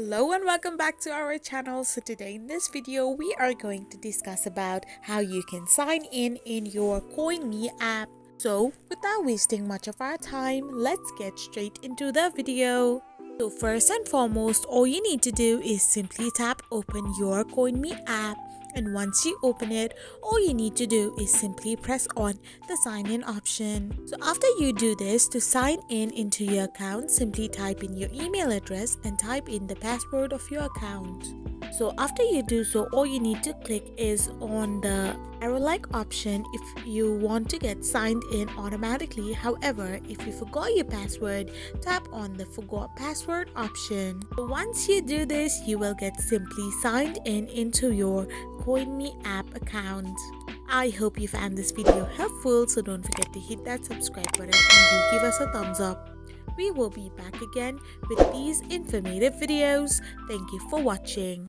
Hello and welcome back to our channel. So today in this video we are going to discuss about how you can sign in your Coinme app. So without wasting much of our time, let's get straight into the video. So first and foremost, all you need to do is simply tap open your Coinme app, and once you open it, all you need to do is simply press on the sign in option. So after you do this, to sign in into your account, simply type in your email address and type in the password of your account. So after you do so, all you need to click is on the arrow-like option if you want to get signed in automatically. However, if you forgot your password, tap on the forgot password option. So once you do this, you will get simply signed in into your Coinme app account. I hope you found this video helpful, so don't forget to hit that subscribe button and do give us a thumbs up. We will be back again with these informative videos. Thank you for watching.